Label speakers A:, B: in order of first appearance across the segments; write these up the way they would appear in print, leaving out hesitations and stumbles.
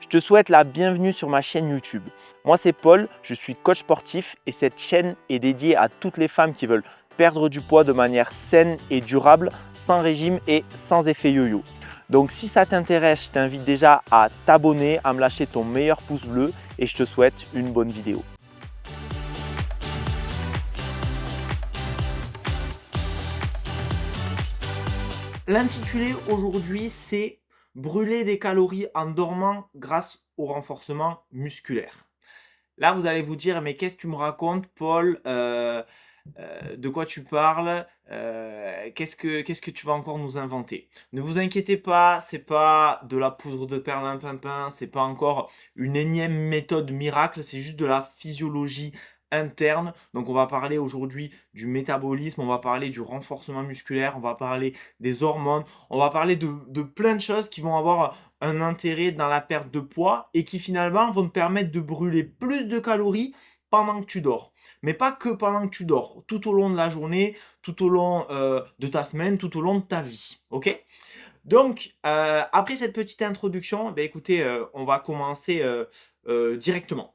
A: Je te souhaite la bienvenue sur ma chaîne YouTube. Moi c'est Paul, je suis coach sportif et cette chaîne est dédiée à toutes les femmes qui veulent perdre du poids de manière saine et durable, sans régime et sans effet yo-yo. Donc si ça t'intéresse, je t'invite déjà à t'abonner, à me lâcher ton meilleur pouce bleu et je te souhaite une bonne vidéo. L'intitulé aujourd'hui c'est « Brûler des calories en dormant grâce au renforcement musculaire ». Là, vous allez vous dire « Mais qu'est-ce que tu me racontes, Paul de quoi tu parles qu'est-ce que tu vas encore nous inventer ?» Ne vous inquiétez pas, c'est pas de la poudre de perlimpinpin, c'est pas encore une énième méthode miracle, c'est juste de la physiologie interne. Donc on va parler aujourd'hui du métabolisme, on va parler du renforcement musculaire, on va parler des hormones, on va parler de plein de choses qui vont avoir un intérêt dans la perte de poids et qui finalement vont te permettre de brûler plus de calories pendant que tu dors. Mais pas que pendant que tu dors, tout au long de la journée, tout au long de ta semaine, tout au long de ta vie. Ok ? Donc, après cette petite introduction, écoutez, on va commencer directement.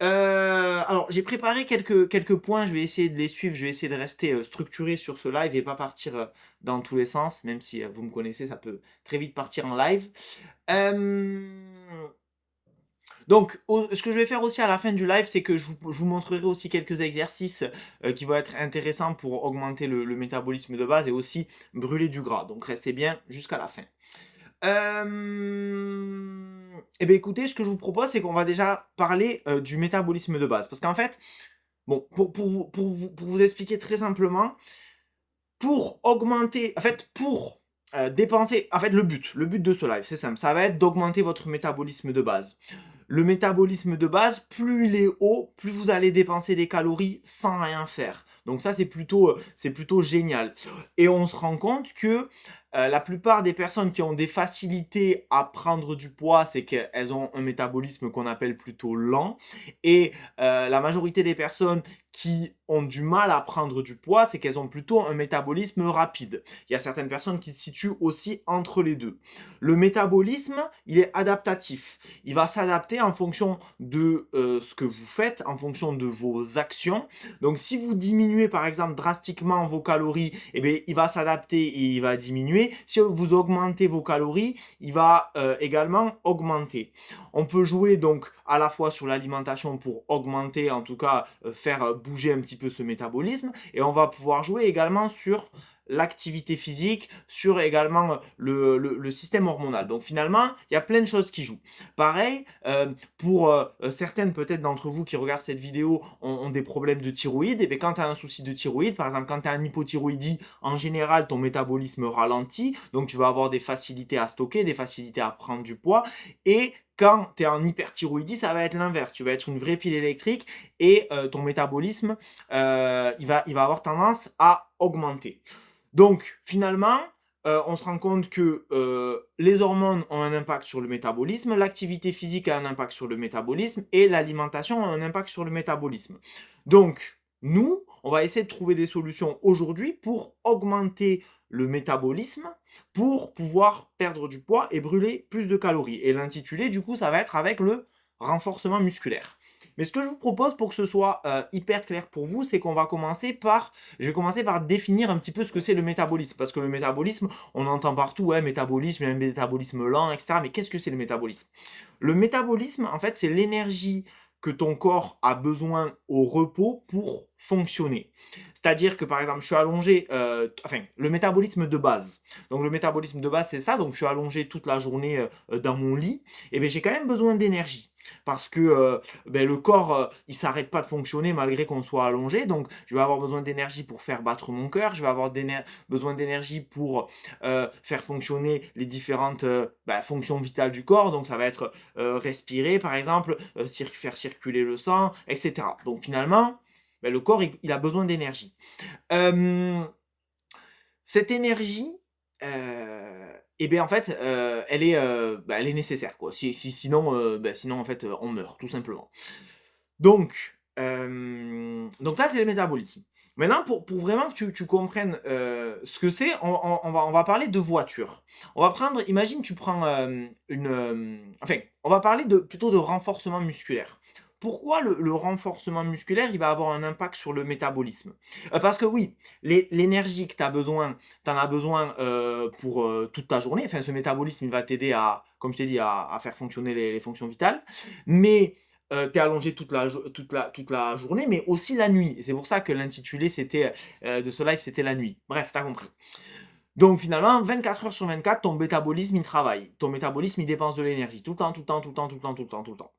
A: Alors, j'ai préparé quelques points, je vais essayer de les suivre, je vais essayer de rester structuré sur ce live et pas partir dans tous les sens, même si vous me connaissez, ça peut très vite partir en live. Donc, ce que je vais faire aussi à la fin du live, c'est que je vous montrerai aussi quelques exercices qui vont être intéressants pour augmenter le métabolisme de base et aussi brûler du gras. Donc, restez bien jusqu'à la fin. Et bien écoutez, ce que je vous propose, c'est qu'on va déjà parler du métabolisme de base. Parce qu'en fait, bon, pour vous expliquer très simplement, pour augmenter, en fait, pour dépenser, en fait, le but de ce live, c'est simple, ça va être d'augmenter votre métabolisme de base. Le métabolisme de base, plus il est haut, plus vous allez dépenser des calories sans rien faire. Donc ça, c'est plutôt génial. Et on se rend compte que la plupart des personnes qui ont des facilités à prendre du poids, c'est qu'elles ont un métabolisme qu'on appelle plutôt lent. Et la majorité des personnes qui ont du mal à prendre du poids, c'est qu'elles ont plutôt un métabolisme rapide. Il y a certaines personnes qui se situent aussi entre les deux. Le métabolisme, il est adaptatif. Il va s'adapter en fonction de ce que vous faites, en fonction de vos actions. Donc si vous diminuez par exemple drastiquement vos calories, eh bien, il va s'adapter et il va diminuer. Si vous augmentez vos calories, il va également augmenter. On peut jouer donc à la fois sur l'alimentation pour augmenter, en tout cas faire bouger un petit peu ce métabolisme, et on va pouvoir jouer également sur l'activité physique, sur également le système hormonal. Donc finalement, il y a plein de choses qui jouent. Pareil, pour certaines peut-être d'entre vous qui regardent cette vidéo ont des problèmes de thyroïde, et bien quand tu as un souci de thyroïde, par exemple quand tu as un hypothyroïdie, en général ton métabolisme ralentit, donc tu vas avoir des facilités à stocker, des facilités à prendre du poids, et quand tu es en hyperthyroïdie, ça va être l'inverse. Tu vas être une vraie pile électrique et ton métabolisme, il va avoir tendance à augmenter. Donc, finalement, on se rend compte que les hormones ont un impact sur le métabolisme, l'activité physique a un impact sur le métabolisme et l'alimentation a un impact sur le métabolisme. Donc, nous, on va essayer de trouver des solutions aujourd'hui pour augmenter le métabolisme, pour pouvoir perdre du poids et brûler plus de calories. Et l'intitulé, du coup, ça va être avec le renforcement musculaire. Mais ce que je vous propose pour que ce soit hyper clair pour vous, c'est qu'on va je vais commencer par définir un petit peu ce que c'est le métabolisme. Parce que le métabolisme, on entend partout, ouais, métabolisme, il y a un métabolisme lent, etc. Mais qu'est-ce que c'est le métabolisme ? Le métabolisme, en fait, c'est l'énergie que ton corps a besoin au repos pour fonctionner. C'est-à-dire que par exemple, je suis allongé, le métabolisme de base. Donc le métabolisme de base, c'est ça. Donc je suis allongé toute la journée dans mon lit. Et bien j'ai quand même besoin d'énergie. Parce que le corps, il s'arrête pas de fonctionner malgré qu'on soit allongé. Donc je vais avoir besoin d'énergie pour faire battre mon cœur. Je vais avoir besoin d'énergie pour faire fonctionner les différentes fonctions vitales du corps. Donc ça va être respirer par exemple, faire circuler le sang, etc. Donc finalement, le corps, il a besoin d'énergie. Cette énergie, en fait, elle est nécessaire, quoi. Sinon, en fait, on meurt, tout simplement. Donc ça, c'est le métabolisme. Maintenant, pour vraiment que tu comprennes ce que c'est, on va parler de voiture. On va prendre, imagine, tu prends enfin, on va parler plutôt de renforcement musculaire. Pourquoi le renforcement musculaire, il va avoir un impact sur le métabolisme? Parce que oui, l'énergie que tu as besoin, tu en as besoin pour toute ta journée. Enfin, ce métabolisme, il va t'aider à, comme je t'ai dit, à faire fonctionner les fonctions vitales. Mais tu es allongé toute la journée, mais aussi la nuit. Et c'est pour ça que l'intitulé de ce live, c'était la nuit. Bref, tu as compris. Donc finalement, 24 heures sur 24, ton métabolisme, il travaille. Ton métabolisme, il dépense de l'énergie. Tout le temps, tout le temps, tout le temps, tout le temps, tout le temps, tout le temps.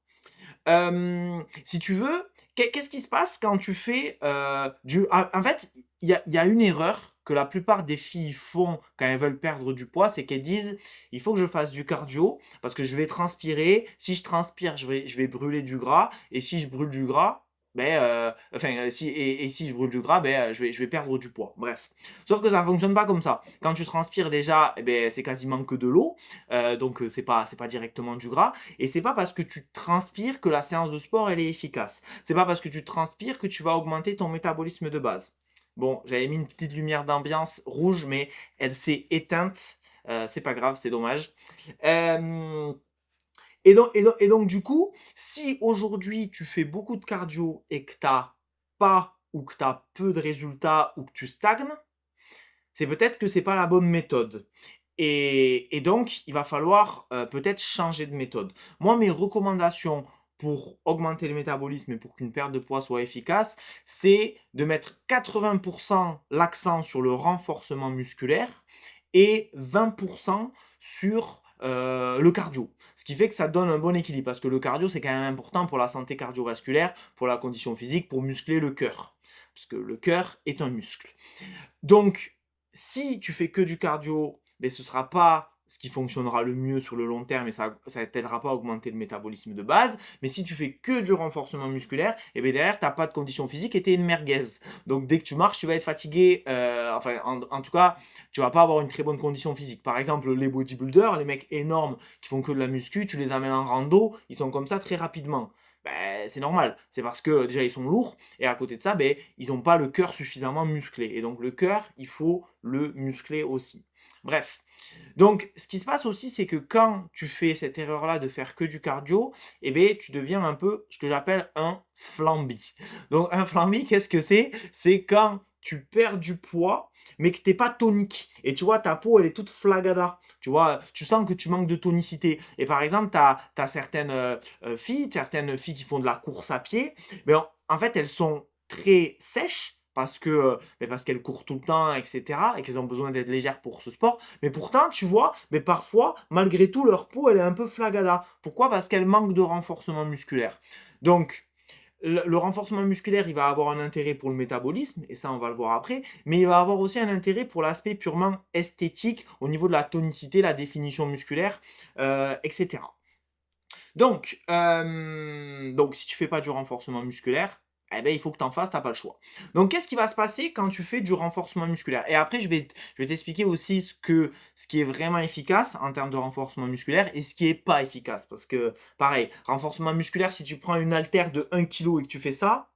A: Si tu veux, qu'est-ce qui se passe quand tu fais En fait, il y a une erreur que la plupart des filles font quand elles veulent perdre du poids, c'est qu'elles disent il faut que je fasse du cardio parce que je vais transpirer. Si je transpire, je vais brûler du gras. Et si je brûle du gras, si je brûle du gras, je vais perdre du poids. Bref. Sauf que ça fonctionne pas comme ça. Quand tu transpires déjà, c'est quasiment que de l'eau. Donc c'est pas directement du gras. Et c'est pas parce que tu transpires que la séance de sport elle est efficace. C'est pas parce que tu transpires que tu vas augmenter ton métabolisme de base. Bon, j'avais mis une petite lumière d'ambiance rouge, mais elle s'est éteinte. C'est pas grave, c'est dommage. Euh, et donc, du coup, si aujourd'hui tu fais beaucoup de cardio et que t'as pas ou que t'as peu de résultats ou que tu stagnes, c'est peut-être que c'est pas la bonne méthode. Et donc, il va falloir peut-être changer de méthode. Moi, mes recommandations pour augmenter le métabolisme et pour qu'une perte de poids soit efficace, c'est de mettre 80% l'accent sur le renforcement musculaire et 20% sur le cardio. Ce qui fait que ça donne un bon équilibre, parce que le cardio, c'est quand même important pour la santé cardiovasculaire, pour la condition physique, pour muscler le cœur. Parce que le cœur est un muscle. Donc, si tu fais que du cardio, ce ne sera pas ce qui fonctionnera le mieux sur le long terme et ça ne t'aidera pas à augmenter le métabolisme de base. Mais si tu fais que du renforcement musculaire, derrière, tu n'as pas de condition physique et tu es une merguez. Donc dès que tu marches, tu vas être fatigué. En tout cas, tu vas pas avoir une très bonne condition physique. Par exemple, les bodybuilders, les mecs énormes qui font que de la muscu, tu les amènes en rando, ils sont comme ça très rapidement. C'est normal. C'est parce que déjà ils sont lourds et à côté de ça, ils n'ont pas le cœur suffisamment musclé. Et donc le cœur, il faut le muscler aussi. Bref. Donc ce qui se passe aussi, c'est que quand tu fais cette erreur-là de faire que du cardio, tu deviens un peu ce que j'appelle un flambi. Donc un flambi, qu'est-ce que c'est? C'est quand tu perds du poids, mais que t'es pas tonique. Et tu vois, ta peau, elle est toute flagada. Tu vois, tu sens que tu manques de tonicité. Et par exemple, t'as certaines filles qui font de la course à pied, en fait, elles sont très sèches parce qu'elles courent tout le temps, etc. et qu'elles ont besoin d'être légères pour ce sport. Mais pourtant, tu vois, parfois, malgré tout, leur peau, elle est un peu flagada. Pourquoi? Parce qu'elle manque de renforcement musculaire. Donc, le renforcement musculaire, il va avoir un intérêt pour le métabolisme, et ça on va le voir après, mais il va avoir aussi un intérêt pour l'aspect purement esthétique, au niveau de la tonicité, la définition musculaire, etc. Donc si tu fais pas du renforcement musculaire, il faut que tu en fasses, tu n'as pas le choix. Donc qu'est-ce qui va se passer quand tu fais du renforcement musculaire? Et après, je vais t'expliquer aussi ce qui est vraiment efficace en termes de renforcement musculaire et ce qui est pas efficace. Parce que, pareil, renforcement musculaire, si tu prends une haltère de 1 kg et que tu fais ça,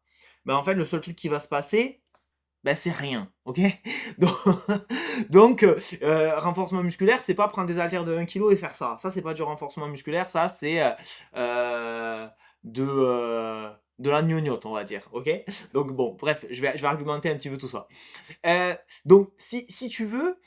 A: en fait, le seul truc qui va se passer, c'est rien, ok? Donc, renforcement musculaire, c'est pas prendre des haltères de 1 kg et faire ça. Ça, c'est pas du renforcement musculaire, ça, c'est de, euh, de la gnognotte, on va dire, ok? Donc bon, bref, je vais argumenter un petit peu tout ça. Donc, si tu veux,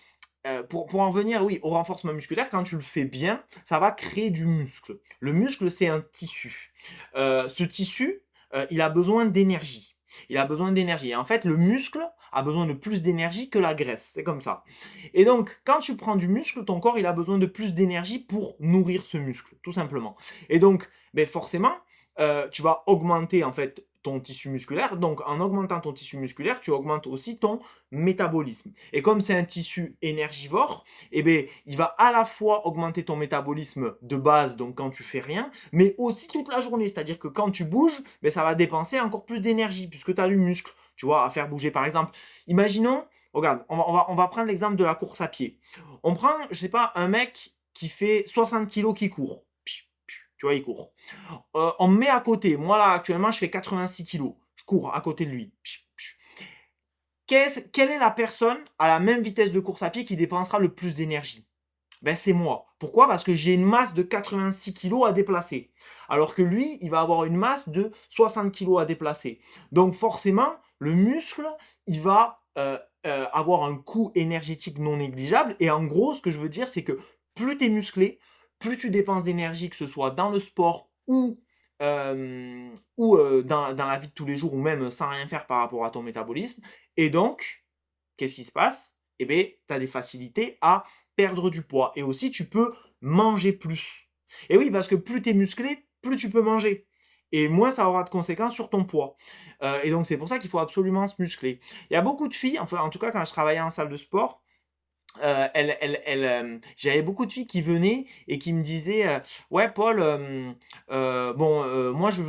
A: pour en venir, oui, au renforcement musculaire, quand tu le fais bien, ça va créer du muscle. Le muscle, c'est un tissu. Ce tissu, il a besoin d'énergie. Il a besoin d'énergie. Et en fait, le muscle a besoin de plus d'énergie que la graisse. C'est comme ça. Et donc, quand tu prends du muscle, ton corps, il a besoin de plus d'énergie pour nourrir ce muscle, tout simplement. Et donc, forcément, tu vas augmenter, en fait, ton tissu musculaire. Donc, en augmentant ton tissu musculaire, tu augmentes aussi ton métabolisme. Et comme c'est un tissu énergivore, il va à la fois augmenter ton métabolisme de base, donc quand tu fais rien, mais aussi toute la journée. C'est-à-dire que quand tu bouges, ça va dépenser encore plus d'énergie, puisque tu as le muscle, tu vois, à faire bouger. Par exemple, imaginons, regarde, on va prendre l'exemple de la course à pied. On prend, je sais pas, un mec qui fait 60 kilos qui court. Tu vois, il court. On me met à côté. Moi, là, actuellement, je fais 86 kilos. Je cours à côté de lui. quelle est la personne à la même vitesse de course à pied qui dépensera le plus d'énergie? Ben, c'est moi. Pourquoi? Parce que j'ai une masse de 86 kilos à déplacer. Alors que lui, il va avoir une masse de 60 kilos à déplacer. Donc forcément, le muscle, il va avoir un coût énergétique non négligeable. Et en gros, ce que je veux dire, c'est que plus tu es musclé, plus tu dépenses d'énergie, que ce soit dans le sport dans la vie de tous les jours, ou même sans rien faire par rapport à ton métabolisme. Et donc, qu'est-ce qui se passe? Eh bien, tu as des facilités à perdre du poids. Et aussi, tu peux manger plus. Et oui, parce que plus tu es musclé, plus tu peux manger. Et moins ça aura de conséquences sur ton poids. Et donc, c'est pour ça qu'il faut absolument se muscler. Il y a beaucoup de filles, enfin, en tout cas, quand je travaillais en salle de sport, j'avais beaucoup de filles qui venaient et qui me disaient ouais Paul, bon, moi je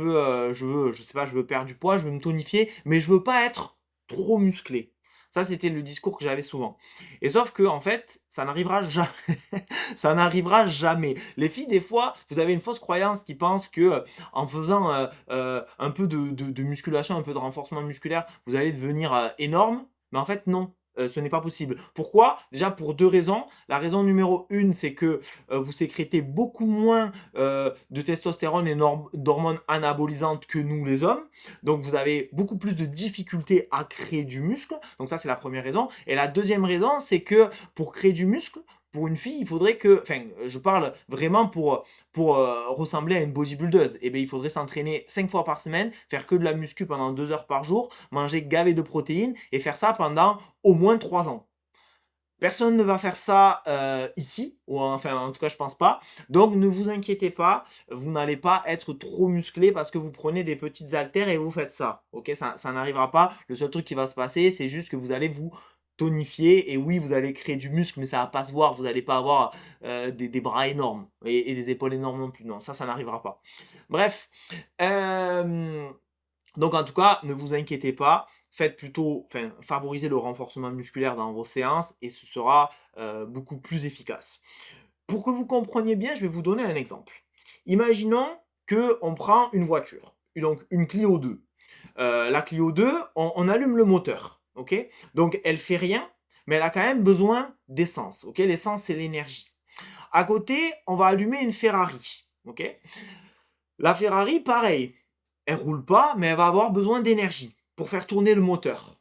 A: sais pas, je veux perdre du poids, je veux me tonifier, mais je veux pas être trop musclé. Ça, c'était le discours que j'avais souvent. Et sauf que, en fait, ça n'arrivera jamais. Ça n'arrivera jamais. Les filles, des fois, vous avez une fausse croyance qui pense que en faisant un peu de musculation, un peu de renforcement musculaire, vous allez devenir énorme. Mais en fait, non. Ce n'est pas possible. Pourquoi? Déjà pour deux raisons. La raison numéro une, c'est que vous sécrétez beaucoup moins de testostérone et d'hormones anabolisantes que nous les hommes. Donc vous avez beaucoup plus de difficultés à créer du muscle. Donc ça, c'est la première raison. Et la deuxième raison, c'est que pour créer du muscle, pour une fille, il faudrait que, enfin, je parle vraiment pour ressembler à une bodybuildeuse. Et bien, il faudrait s'entraîner 5 fois par semaine, faire que de la muscu pendant 2 heures par jour, manger gavé de protéines et faire ça pendant au moins 3 ans. Personne ne va faire ça ici, ou enfin en tout cas je pense pas. Donc ne vous inquiétez pas, vous n'allez pas être trop musclé parce que vous prenez des petites haltères et vous faites ça. Ok, ça n'arrivera pas. Le seul truc qui va se passer, c'est juste que vous allez vous tonifier et oui, vous allez créer du muscle, mais ça va pas se voir. Vous n'allez pas avoir des bras énormes et des épaules énormes non plus. Non, ça n'arrivera pas. Bref. Donc en tout cas, ne vous inquiétez pas, faites plutôt, enfin, favorisez le renforcement musculaire dans vos séances et ce sera beaucoup plus efficace. Pour que vous compreniez bien, je vais vous donner un exemple. Imaginons que on prend une voiture, donc une Clio 2. La Clio 2, on allume le moteur, ok? Donc elle fait rien, mais elle a quand même besoin d'essence, ok? L'essence, c'est l'énergie. À côté, on va allumer une Ferrari, ok? La Ferrari, pareil, elle roule pas, mais elle va avoir besoin d'énergie pour faire tourner le moteur.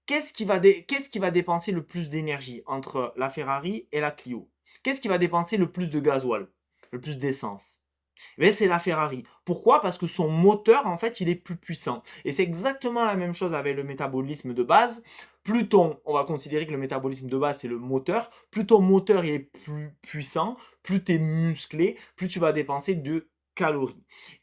A: Qu'est-ce qui va dépenser le plus d'énergie entre la Ferrari et la Clio? Qu'est-ce qui va dépenser le plus de gasoil, le plus d'essence? Eh c'est la Ferrari. Pourquoi? Parce que son moteur, en fait, il est plus puissant. Et c'est exactement la même chose avec le métabolisme de base. On va considérer que le métabolisme de base, c'est le moteur. Plus ton moteur il est plus puissant, plus tu es musclé, plus tu vas dépenser de calories.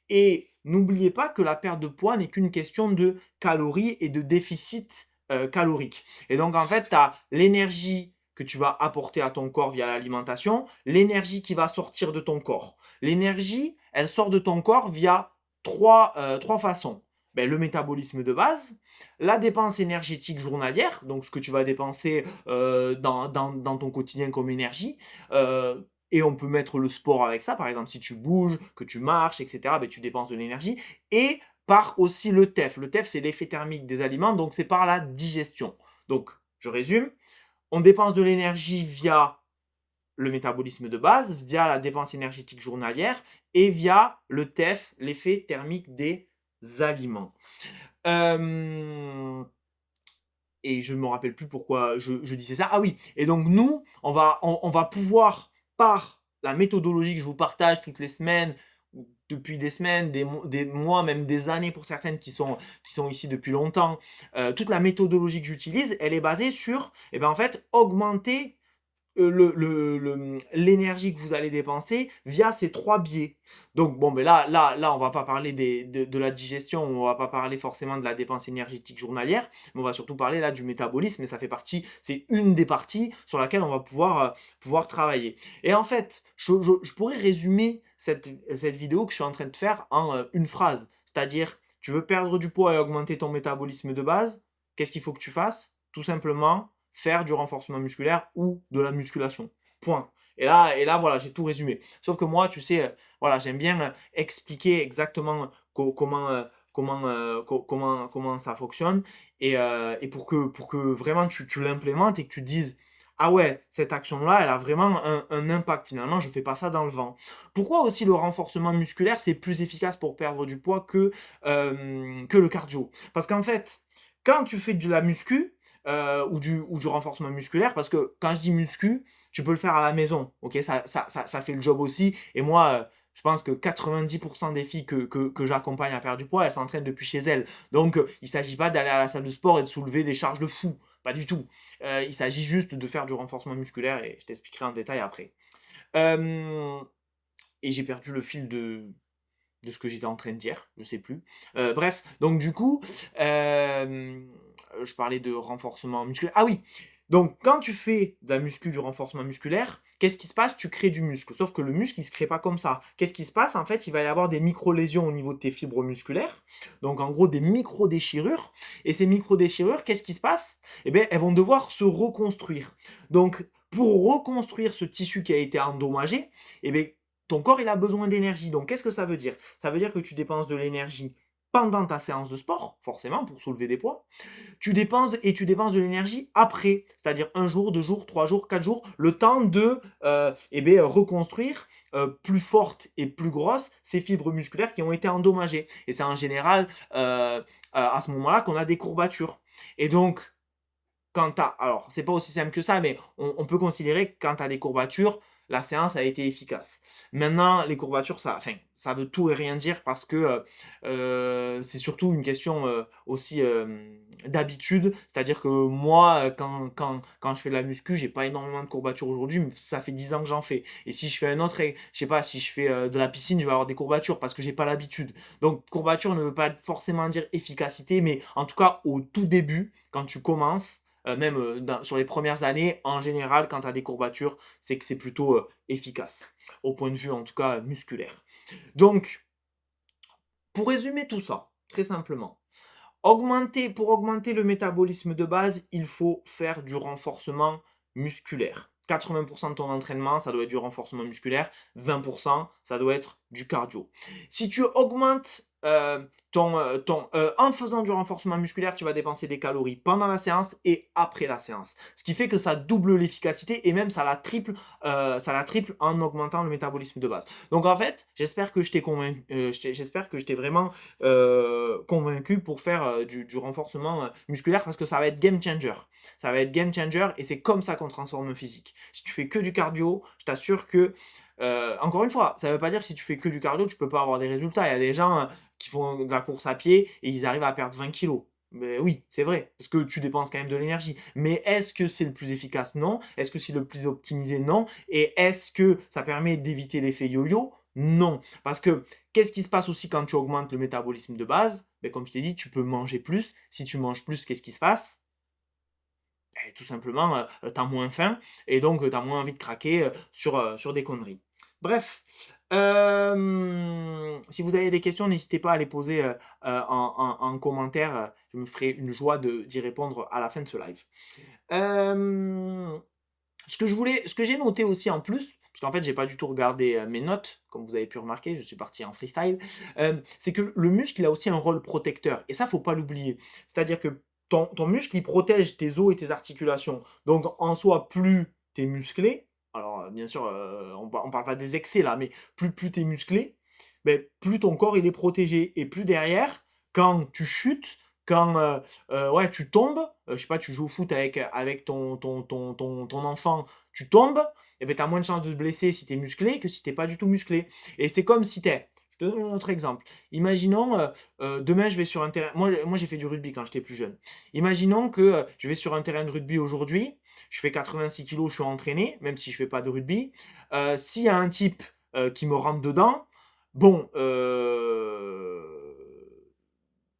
A: Et n'oubliez pas que la perte de poids n'est qu'une question de calories et de déficit calorique. Et donc, en fait, tu as l'énergie que tu vas apporter à ton corps via l'alimentation, l'énergie qui va sortir de ton corps. L'énergie, elle sort de ton corps via trois façons. Ben, le métabolisme de base, la dépense énergétique journalière, donc ce que tu vas dépenser dans ton quotidien comme énergie, et on peut mettre le sport avec ça, par exemple si tu bouges, que tu marches, etc., ben, tu dépenses de l'énergie, et par aussi le TEF. Le TEF, c'est l'effet thermique des aliments, donc c'est par la digestion. Donc, je résume, on dépense de l'énergie via le métabolisme de base, via la dépense énergétique journalière et via le TEF, l'effet thermique des aliments. Et je ne me rappelle plus pourquoi je disais ça. Ah oui, et donc nous, on va pouvoir, par la méthodologie que je vous partage toutes les semaines, depuis des semaines, des mois, même des années pour certaines qui sont ici depuis longtemps, toute la méthodologie que j'utilise, elle est basée sur, en fait, augmenter l'énergie que vous allez dépenser via ces trois biais. Donc bon, mais là, on va pas parler de la digestion, on va pas parler forcément de la dépense énergétique journalière, mais on va surtout parler là du métabolisme, et ça fait partie, c'est une des parties sur laquelle on va pouvoir travailler. Et en fait, je pourrais résumer cette vidéo que je suis en train de faire en une phrase, c'est-à-dire, tu veux perdre du poids et augmenter ton métabolisme de base, qu'est-ce qu'il faut que tu fasses? Tout simplement, faire du renforcement musculaire ou de la musculation. Point. Et là, voilà, j'ai tout résumé. Sauf que moi, tu sais, voilà, j'aime bien expliquer exactement comment comment ça fonctionne, et pour que vraiment tu l'implémentes et que tu te dises: ah ouais, cette action-là, elle a vraiment un impact. Finalement, je fais pas ça dans le vent. Pourquoi aussi le renforcement musculaire, c'est plus efficace pour perdre du poids que le cardio? Parce qu'en fait, quand tu fais de la muscu, ou du renforcement musculaire, parce que quand je dis muscu, tu peux le faire à la maison, ok? Ça fait le job aussi. Et moi, je pense que 90% des filles que j'accompagne à perdre du poids, elles s'entraînent depuis chez elles. Donc, il ne s'agit pas d'aller à la salle de sport et de soulever des charges de fou. Pas du tout. Il s'agit juste de faire du renforcement musculaire et je t'expliquerai en détail après. Euh, et j'ai perdu le fil de ce que j'étais en train de dire, je sais plus. Bref, donc du coup, je parlais de renforcement musculaire. Ah oui, donc quand tu fais de la muscu, du renforcement musculaire, qu'est-ce qui se passe? Tu crées du muscle. Sauf que le muscle, il se crée pas comme ça. Qu'est-ce qui se passe? En fait, il va y avoir des micro-lésions au niveau de tes fibres musculaires. Donc en gros, des micro-déchirures. Et ces micro-déchirures, qu'est-ce qui se passe? Eh bien, elles vont devoir se reconstruire. Donc, pour reconstruire ce tissu qui a été endommagé, eh bien, ton corps, il a besoin d'énergie. Donc, qu'est-ce que ça veut dire? Ça veut dire que tu dépenses de l'énergie pendant ta séance de sport, forcément, pour soulever des poids. Tu dépenses de l'énergie après, c'est-à-dire un jour, 2 jours, 3 jours, 4 jours, le temps de reconstruire plus fortes et plus grosses ces fibres musculaires qui ont été endommagées. Et c'est en général à ce moment-là qu'on a des courbatures. Et donc, alors, c'est pas aussi simple que ça, mais on peut considérer que quand tu as des courbatures, la séance a été efficace. Maintenant, les courbatures, ça veut tout et rien dire parce que c'est surtout une question aussi d'habitude. C'est-à-dire que moi, quand je fais de la muscu, j'ai pas énormément de courbatures aujourd'hui, mais ça fait 10 ans que j'en fais. Et si je fais un autre, je sais pas, si je fais de la piscine, je vais avoir des courbatures parce que j'ai pas l'habitude. Donc, courbature ne veut pas forcément dire efficacité, mais en tout cas, au tout début, quand tu commences, même sur les premières années, en général, quand tu as des courbatures, c'est que c'est plutôt efficace, au point de vue en tout cas musculaire. Donc, pour résumer tout ça, très simplement, pour augmenter le métabolisme de base, il faut faire du renforcement musculaire. 80% de ton entraînement, ça doit être du renforcement musculaire, 20%, ça doit être du cardio. Si tu augmentes en faisant du renforcement musculaire, tu vas dépenser des calories pendant la séance et après la séance. Ce qui fait que ça double l'efficacité et même ça la triple en augmentant le métabolisme de base. Donc en fait, j'espère que je t'ai convaincu, j'espère que je t'ai vraiment convaincu pour faire du renforcement musculaire parce que ça va être game changer. Ça va être game changer et c'est comme ça qu'on transforme un physique. Si tu fais que du cardio, je t'assure que encore une fois, ça ne veut pas dire que si tu fais que du cardio, tu peux pas avoir des résultats. Il y a des gens qui font de la course à pied et ils arrivent à perdre 20 kilos. Mais oui, c'est vrai, parce que tu dépenses quand même de l'énergie. Mais est-ce que c'est le plus efficace? Non. Est-ce que c'est le plus optimisé? Non. Et est-ce que ça permet d'éviter l'effet yo-yo? Non. Parce que qu'est-ce qui se passe aussi quand tu augmentes le métabolisme de base? Ben, comme je t'ai dit, tu peux manger plus. Si tu manges plus, qu'est-ce qui se passe? Ben, tout simplement, tu as moins faim et donc tu as moins envie de craquer sur des conneries. Bref, si vous avez des questions, n'hésitez pas à les poser en commentaire. Je me ferai une joie d'y répondre à la fin de ce live. Ce que j'ai noté aussi en plus, parce qu'en fait j'ai pas du tout regardé mes notes, comme vous avez pu remarquer, je suis parti en freestyle, c'est que le muscle il a aussi un rôle protecteur. Et ça, faut pas l'oublier. C'est-à-dire que ton muscle il protège tes os et tes articulations. Donc en soi, plus tu es musclé, alors bien sûr, on parle pas des excès là, mais plus tu es musclé, ben, plus ton corps il est protégé. Et plus derrière, quand tu chutes, quand ouais, tu tombes, je sais pas, tu joues au foot avec ton enfant, tu tombes, et ben, tu as moins de chances de te blesser si tu es musclé que si tu pas du tout musclé. Et c'est comme si t'es. Je te donne un autre exemple. Imaginons, demain je vais sur un terrain. Moi j'ai fait du rugby quand j'étais plus jeune. Imaginons que je vais sur un terrain de rugby aujourd'hui, je fais 86 kilos, je suis entraîné, même si je fais pas de rugby. S'il y a un type qui me rentre dedans, bon,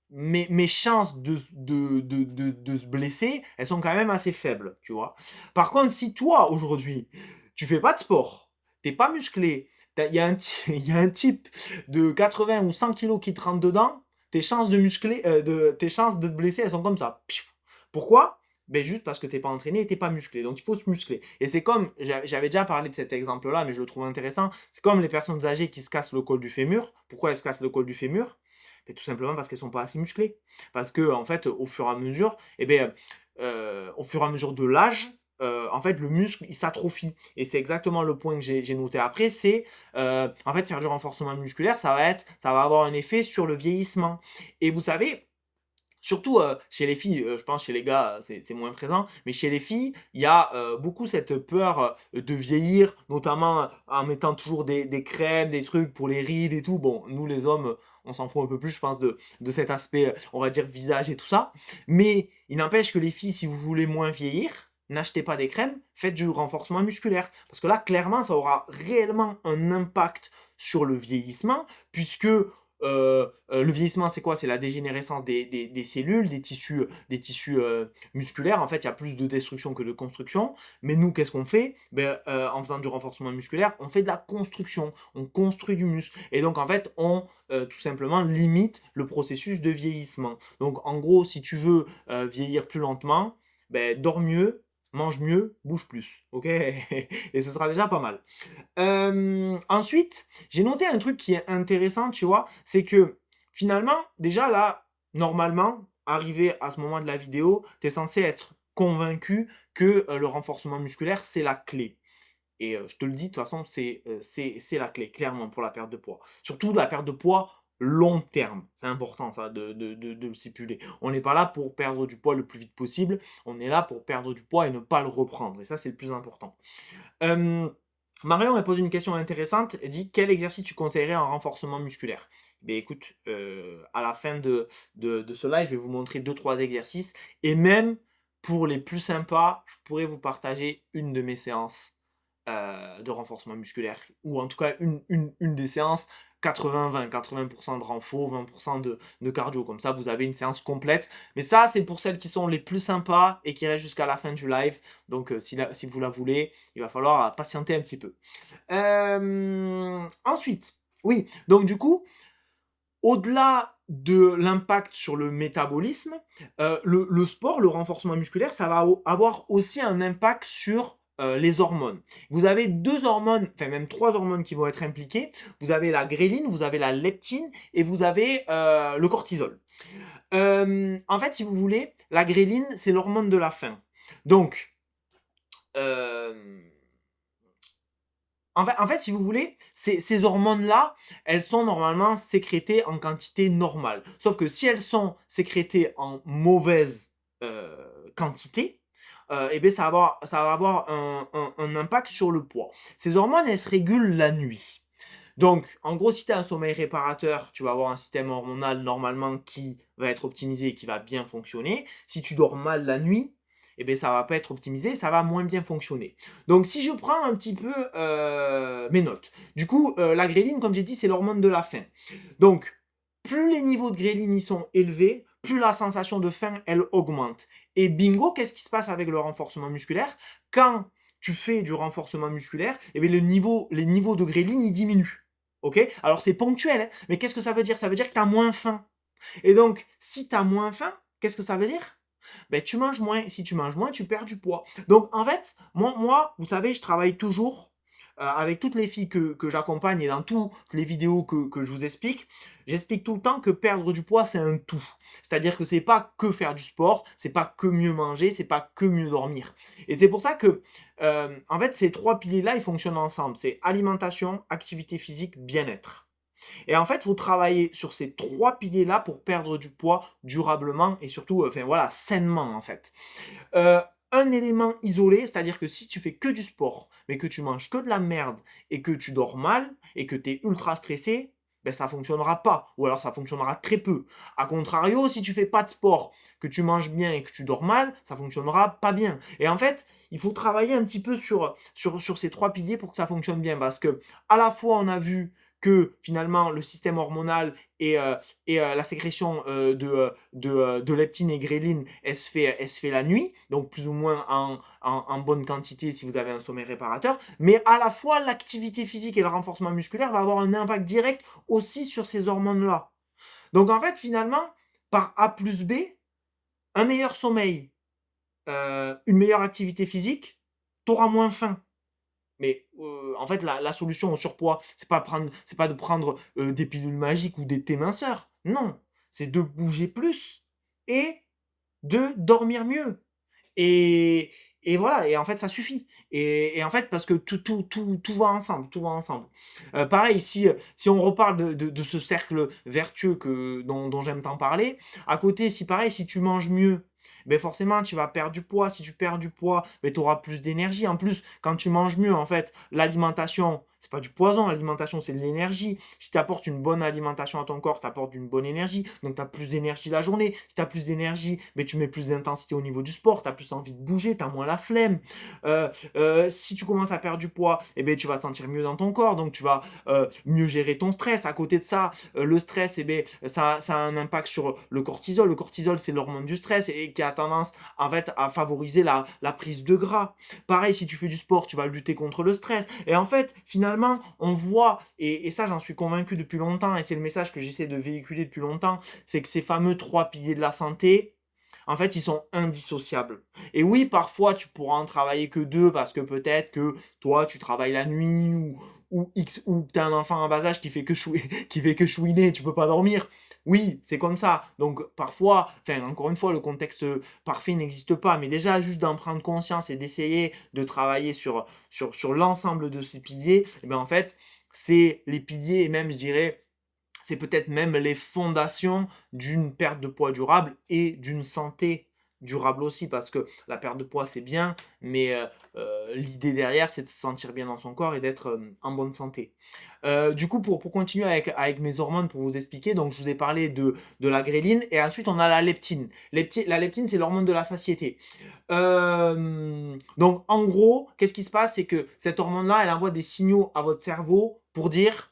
A: mes chances de se blesser, elles sont quand même assez faibles, tu vois. Par contre, si toi, aujourd'hui, tu fais pas de sport, t'es pas musclé, il y a il y a un type de 80 ou 100 kilos qui te rentre dedans, tes chances de te blesser, elles sont comme ça. Pourquoi? Ben juste parce que t'es pas entraîné et t'es pas musclé. Donc il faut se muscler. Et c'est comme, j'avais déjà parlé de cet exemple-là, mais je le trouve intéressant, c'est comme les personnes âgées qui se cassent le col du fémur. Pourquoi elles se cassent le col du fémur? Mais tout simplement parce qu'elles sont pas assez musclées. Parce que, en fait, au fur et à mesure, au fur et à mesure de l'âge, en fait, le muscle, il s'atrophie. Et c'est exactement le point que j'ai noté après, c'est, en fait, faire du renforcement musculaire, ça va avoir un effet sur le vieillissement. Et vous savez, surtout chez les filles, je pense chez les gars, c'est moins présent, mais chez les filles, il y a beaucoup cette peur de vieillir, notamment en mettant toujours des crèmes, des trucs pour les rides et tout. Bon, nous les hommes, on s'en fout un peu plus, je pense, de cet aspect, on va dire, visage et tout ça. Mais il n'empêche que les filles, si vous voulez moins vieillir, n'achetez pas des crèmes, faites du renforcement musculaire. Parce que là, clairement, ça aura réellement un impact sur le vieillissement, puisque le vieillissement, c'est quoi? C'est la dégénérescence des cellules, des tissus musculaires. En fait, il y a plus de destruction que de construction. Mais nous, qu'est-ce qu'on fait? En faisant du renforcement musculaire, on fait de la construction. On construit du muscle. Et donc, en fait, on tout simplement limite le processus de vieillissement. Donc, en gros, si tu veux vieillir plus lentement, dors mieux, mange mieux, bouge plus. Ok? Et ce sera déjà pas mal. Ensuite, j'ai noté un truc qui est intéressant, tu vois, c'est que finalement, déjà là, normalement, arrivé à ce moment de la vidéo, tu es censé être convaincu que le renforcement musculaire, c'est la clé. Et je te le dis, de toute façon, c'est la clé, clairement, pour la perte de poids. Surtout la perte de poids long terme. C'est important, ça, de le stipuler. On n'est pas là pour perdre du poids le plus vite possible. On est là pour perdre du poids et ne pas le reprendre. Et ça, c'est le plus important. Euh, Marion m'a posé une question intéressante. Elle dit: quel exercice tu conseillerais en renforcement musculaire? Écoute, à la fin de ce live, je vais vous montrer 2-3 exercices. Et même pour les plus sympas, je pourrais vous partager une de mes séances de renforcement musculaire. Ou en tout cas, une des séances 80-20. 80% de renfort, 20% de cardio. Comme ça, vous avez une séance complète. Mais ça, c'est pour celles qui sont les plus sympas et qui restent jusqu'à la fin du live. Donc, si vous la voulez, il va falloir patienter un petit peu. Ensuite, oui, donc du coup, au-delà de l'impact sur le métabolisme, le sport, le renforcement musculaire, ça va avoir aussi un impact sur les hormones. Vous avez 2 hormones, enfin même 3 hormones qui vont être impliquées. Vous avez la gréline, vous avez la leptine et vous avez le cortisol. En fait, si vous voulez, la gréline, c'est l'hormone de la faim. Donc, en fait, si vous voulez, ces hormones-là, elles sont normalement sécrétées en quantité normale. Sauf que si elles sont sécrétées en mauvaise quantité, ça va avoir un impact sur le poids. Ces hormones, elles se régulent la nuit. Donc, en gros, si tu as un sommeil réparateur, tu vas avoir un système hormonal normalement qui va être optimisé et qui va bien fonctionner. Si tu dors mal la nuit, ça va pas être optimisé, ça va moins bien fonctionner. Donc, si je prends un petit peu mes notes, du coup, la gréline, comme j'ai dit, c'est l'hormone de la faim. Donc, plus les niveaux de gréline y sont élevés, plus la sensation de faim, elle augmente. Et bingo, qu'est-ce qui se passe avec le renforcement musculaire? Quand tu fais du renforcement musculaire, les niveaux de gréline, ils diminuent. Ok? Alors c'est ponctuel, hein, mais qu'est-ce que ça veut dire? Ça veut dire que tu as moins faim. Et donc, si tu as moins faim, qu'est-ce que ça veut dire? Tu manges moins. Et si tu manges moins, tu perds du poids. Donc, en fait, moi vous savez, je travaille toujours avec toutes les filles que j'accompagne et dans toutes les vidéos que je vous explique. J'explique tout le temps que perdre du poids, c'est un tout. C'est-à-dire que c'est pas que faire du sport, c'est pas que mieux manger, c'est pas que mieux dormir. Et c'est pour ça que, en fait, ces 3 piliers-là, ils fonctionnent ensemble. C'est alimentation, activité physique, bien-être. Et en fait, il faut travailler sur ces 3 piliers-là pour perdre du poids durablement et surtout, sainement en fait. Un élément isolé, c'est-à-dire que si tu fais que du sport, mais que tu manges que de la merde et que tu dors mal et que tu es ultra stressé, ça fonctionnera pas, ou alors ça fonctionnera très peu. A contrario, si tu fais pas de sport, que tu manges bien et que tu dors mal, ça fonctionnera pas bien. Et en fait, il faut travailler un petit peu sur ces 3 piliers pour que ça fonctionne bien, parce que à la fois on a vu que finalement le système hormonal et la sécrétion de leptine et gréline, elle se fait la nuit, donc plus ou moins en bonne quantité si vous avez un sommeil réparateur, mais à la fois l'activité physique et le renforcement musculaire va avoir un impact direct aussi sur ces hormones-là. Donc en fait, finalement, par A plus B, un meilleur sommeil, une meilleure activité physique, tu auras moins faim. Mais en fait, la solution au surpoids, c'est pas de prendre des pilules magiques ou des thés minceurs. Non, c'est de bouger plus et de dormir mieux. Et et voilà, et en fait, ça suffit. Et en fait, parce que tout va ensemble, tout va ensemble. Pareil, si on reparle de ce cercle vertueux dont j'aime tant parler, à côté, si pareil, si tu manges mieux, beh, forcément, tu vas perdre du poids. Si tu perds du poids, beh, tu auras plus d'énergie. En plus, quand tu manges mieux, en fait, l'alimentation, c'est pas du poison, l'alimentation, c'est de l'énergie. Si tu apportes une bonne alimentation à ton corps, tu apportes une bonne énergie, donc tu as plus d'énergie la journée. Si tu as plus d'énergie, beh, tu mets plus d'intensité au niveau du sport, tu as plus envie de bouger, tu as moins la flemme. Si tu commences à perdre du poids, eh ben, tu vas te sentir mieux dans ton corps, donc tu vas mieux gérer ton stress. À côté de ça, le stress, eh ben, ça a un impact sur le cortisol. Le cortisol, c'est l'hormone du stress et qui a tendance en fait à favoriser la prise de gras. Pareil, si tu fais du sport, tu vas lutter contre le stress. Et en fait, finalement, on voit, et ça j'en suis convaincu depuis longtemps, et c'est le message que j'essaie de véhiculer depuis longtemps, c'est que ces fameux 3 piliers de la santé, en fait, ils sont indissociables. Et oui, parfois, tu pourras en travailler que 2 parce que peut-être que toi, tu travailles la nuit ou tu as un enfant en bas âge qui fait que qui fait que chouiner et tu peux pas dormir. Oui, c'est comme ça. Donc, parfois, enfin, encore une fois, le contexte parfait n'existe pas. Mais déjà, juste d'en prendre conscience et d'essayer de travailler sur l'ensemble de ces piliers, eh ben, en fait, c'est les piliers et même, je dirais, c'est peut-être même les fondations d'une perte de poids durable et d'une santé durable aussi, parce que la perte de poids c'est bien, mais l'idée derrière c'est de se sentir bien dans son corps et d'être en bonne santé. Du coup, pour continuer avec mes hormones, pour vous expliquer, donc je vous ai parlé de la gréline, et ensuite on a la leptine. La leptine, c'est l'hormone de la satiété. Donc en gros, qu'est-ce qui se passe? C'est que cette hormone-là, elle envoie des signaux à votre cerveau pour dire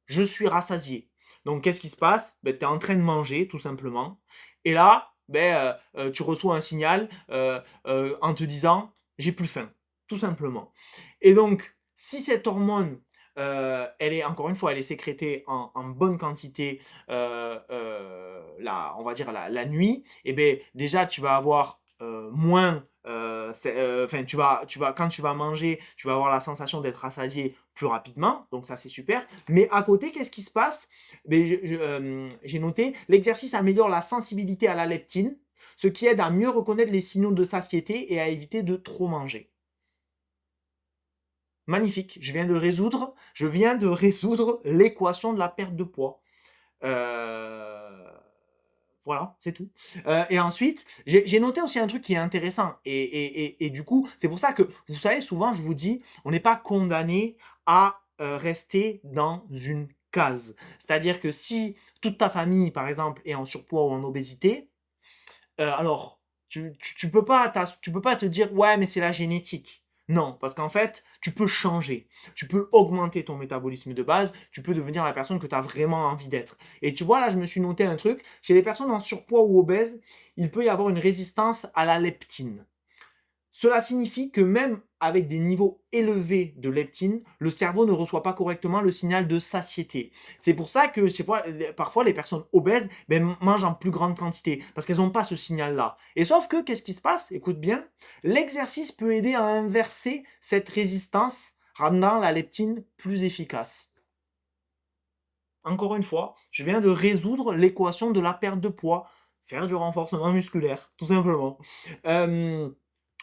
A: je suis rassasié. Donc, qu'est-ce qui se passe? Ben, tu es en train de manger, tout simplement. Et là, ben, tu reçois un signal en te disant j'ai plus faim, tout simplement. Et donc, si cette hormone, elle est, encore une fois, elle est sécrétée en bonne quantité, on va dire la nuit, et ben, déjà, tu vas avoir moins. Enfin, quand tu vas manger, tu vas avoir la sensation d'être rassasié plus rapidement, donc ça c'est super. Mais à côté, qu'est-ce qui se passe? Ben, j'ai noté, l'exercice améliore la sensibilité à la leptine, ce qui aide à mieux reconnaître les signaux de satiété et à éviter de trop manger. Magnifique, je viens de résoudre l'équation de la perte de poids. Euh, Voilà, c'est tout. Et ensuite, j'ai noté aussi un truc qui est intéressant. Et du coup, c'est pour ça que, vous savez, souvent, je vous dis, on n'est pas condamné à rester dans une case. C'est-à-dire que si toute ta famille, par exemple, est en surpoids ou en obésité, alors, tu peux pas te dire, ouais, mais c'est la génétique. Non, parce qu'en fait, tu peux changer. Tu peux augmenter ton métabolisme de base. Tu peux devenir la personne que tu as vraiment envie d'être. Et tu vois, là, je me suis noté un truc. Chez les personnes en surpoids ou obèses, il peut y avoir une résistance à la leptine. Cela signifie que même avec des niveaux élevés de leptine, le cerveau ne reçoit pas correctement le signal de satiété. C'est pour ça que parfois les personnes obèses mangent en plus grande quantité, parce qu'elles n'ont pas ce signal-là. Et sauf que, qu'est-ce qui se passe? Écoute bien, l'exercice peut aider à inverser cette résistance, rendant la leptine plus efficace. Encore une fois, je viens de résoudre l'équation de la perte de poids. Faire du renforcement musculaire, tout simplement.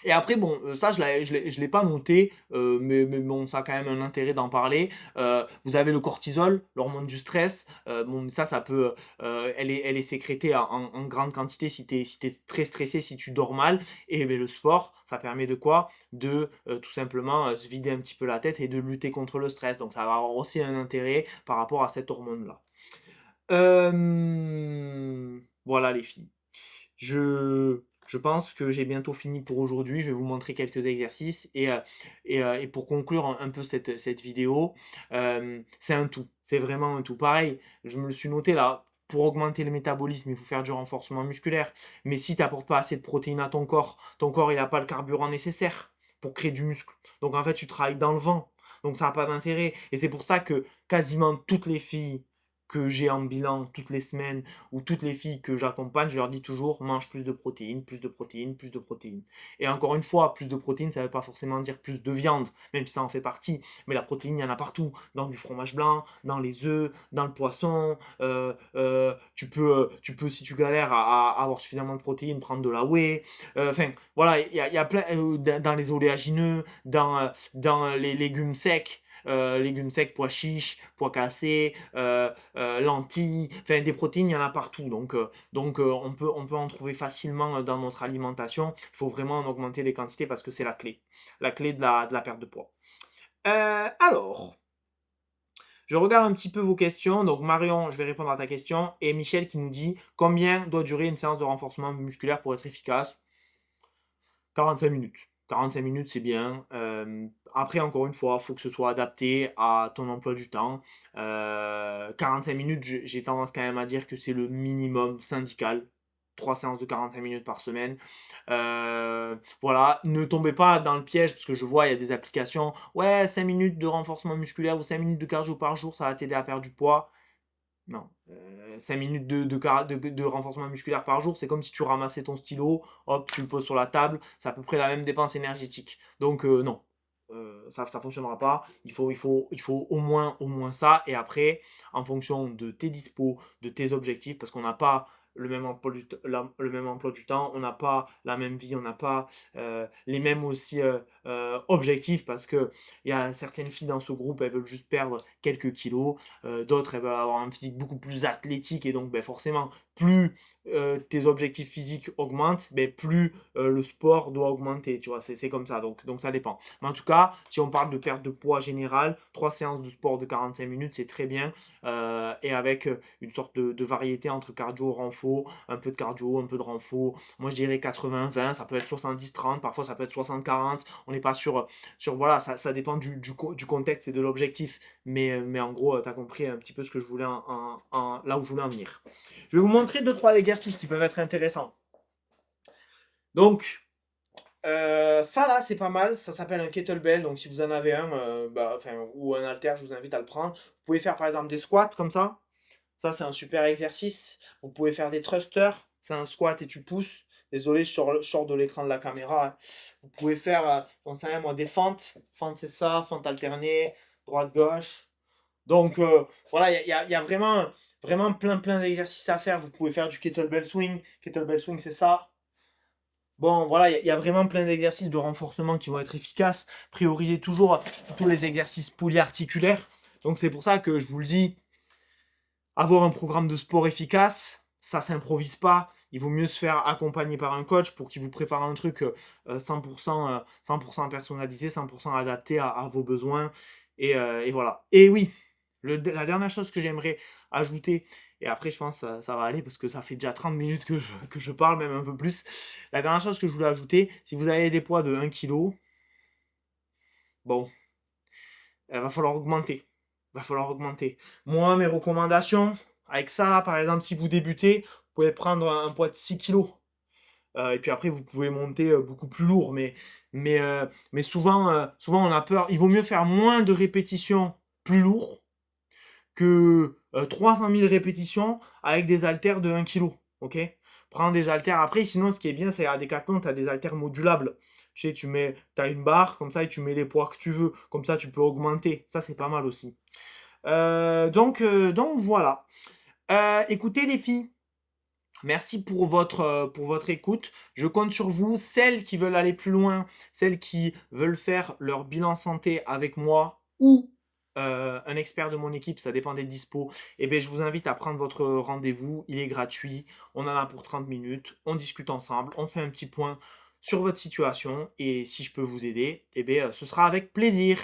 A: Et après, bon, ça, je l'ai pas noté, mais bon, ça a quand même un intérêt d'en parler. Vous avez le cortisol, l'hormone du stress. Bon, ça peut, elle est sécrétée en grande quantité si t'es très stressé, si tu dors mal. Et ben, le sport, ça permet de quoi? De tout simplement se vider un petit peu la tête et de lutter contre le stress. Donc, ça va avoir aussi un intérêt par rapport à cette hormone-là. Voilà, les filles. Je pense que j'ai bientôt fini pour aujourd'hui. Je vais vous montrer quelques exercices et pour conclure un peu cette vidéo, c'est un tout. C'est vraiment un tout. Pareil, je me le suis noté là. Pour augmenter le métabolisme, il faut faire du renforcement musculaire. Mais si tu n'apportes pas assez de protéines à ton corps il n'a pas le carburant nécessaire pour créer du muscle. Donc en fait, tu travailles dans le vent. Donc ça n'a pas d'intérêt. Et c'est pour ça que quasiment toutes les filles que j'ai en bilan toutes les semaines ou toutes les filles que j'accompagne, je leur dis toujours mange plus de protéines, plus de protéines, plus de protéines. Et encore une fois, plus de protéines, ça ne veut pas forcément dire plus de viande, même si ça en fait partie. Mais la protéine, il y en a partout, dans du fromage blanc, dans les œufs, dans le poisson. Tu peux, si tu galères à avoir suffisamment de protéines, prendre de la whey. Enfin, voilà, il y a plein dans les oléagineux, dans les légumes secs, pois chiches, pois cassés, lentilles, enfin des protéines, il y en a partout. Donc on peut en trouver facilement dans notre alimentation. Il faut vraiment en augmenter les quantités parce que c'est la clé de la perte de poids. Alors, je regarde un petit peu vos questions. Donc Marion, je vais répondre à ta question. Et Michel qui nous dit combien doit durer une séance de renforcement musculaire pour être efficace? 45 minutes. 45 minutes, c'est bien. Après, encore une fois, il faut que ce soit adapté à ton emploi du temps. 45 minutes, j'ai tendance quand même à dire que c'est le minimum syndical. 3 séances de 45 minutes par semaine. Voilà, ne tombez pas dans le piège, parce que je vois, il y a des applications. Ouais, 5 minutes de renforcement musculaire ou 5 minutes de cardio par jour, ça va t'aider à perdre du poids. Non. 5 minutes de renforcement musculaire par jour, c'est comme si tu ramassais ton stylo, hop, tu le poses sur la table, c'est à peu près la même dépense énergétique. Donc non, ça ne fonctionnera pas. Il faut au moins ça. Et après, en fonction de tes dispos, de tes objectifs, parce qu'on n'a pas le même emploi du temps, on n'a pas la même vie, on n'a pas les mêmes aussi objectifs, parce que il y a certaines filles dans ce groupe, elles veulent juste perdre quelques kilos, d'autres elles veulent avoir un physique beaucoup plus athlétique, et donc ben, forcément plus tes objectifs physiques augmentent, ben, plus le sport doit augmenter, tu vois, c'est comme ça, donc ça dépend. Mais en tout cas, si on parle de perte de poids générale, 3 séances de sport de 45 minutes, c'est très bien, et avec une sorte de variété entre cardio, renfo, un peu de cardio, un peu de renfo. Moi je dirais 80-20, ça peut être 70-30, parfois ça peut être 60-40, on n'est pas voilà, ça dépend du contexte et de l'objectif, mais en gros, tu as compris un petit peu ce que je voulais là où je voulais en venir. Je vais vous montrer 2-3 exercices qui peuvent être intéressants. Donc, ça là, c'est pas mal. Ça s'appelle un kettlebell. Donc, si vous en avez un, ou un halter, je vous invite à le prendre. Vous pouvez faire par exemple des squats comme ça. Ça, c'est un super exercice. Vous pouvez faire des thrusters. C'est un squat et tu pousses. Désolé, je sors de l'écran de la caméra, hein. Vous pouvez faire, moi, des fentes. Fentes, c'est ça. Fentes alternées. Droite-gauche. Donc voilà, il y a vraiment plein d'exercices à faire. Vous pouvez faire du kettlebell swing. Kettlebell swing, c'est ça. Bon, voilà, il y a vraiment plein d'exercices de renforcement qui vont être efficaces. Priorisez toujours plutôt les exercices polyarticulaires. Donc c'est pour ça que je vous le dis, avoir un programme de sport efficace, ça s'improvise pas. Il vaut mieux se faire accompagner par un coach pour qu'il vous prépare un truc 100% personnalisé, 100% adapté à vos besoins. Et voilà. Et oui, la dernière chose que j'aimerais ajouter, et après je pense que ça va aller parce que ça fait déjà 30 minutes que je parle, même un peu plus. La dernière chose que je voulais ajouter, si vous avez des poids de 1 kg, bon, il va falloir augmenter. Va falloir augmenter. Moi, mes recommandations, avec ça, là, par exemple, si vous débutez, vous pouvez prendre un poids de 6 kg. Et puis après, vous pouvez monter beaucoup plus lourd. Mais souvent, on a peur. Il vaut mieux faire moins de répétitions plus lourd que 300 000 répétitions avec des haltères de 1 kg. Ok? Prends des haltères. Après, sinon, ce qui est bien, c'est à Decathlon, tu as des haltères modulables. Tu sais, tu as une barre, comme ça, et tu mets les poids que tu veux. Comme ça, tu peux augmenter. Ça, c'est pas mal aussi. Donc voilà. Écoutez, les filles. Merci pour votre écoute. Je compte sur vous. Celles qui veulent aller plus loin, celles qui veulent faire leur bilan santé avec moi ou un expert de mon équipe, ça dépend des dispos, et bien je vous invite à prendre votre rendez-vous. Il est gratuit. On en a pour 30 minutes. On discute ensemble. On fait un petit point sur votre situation. Et si je peux vous aider, et bien ce sera avec plaisir.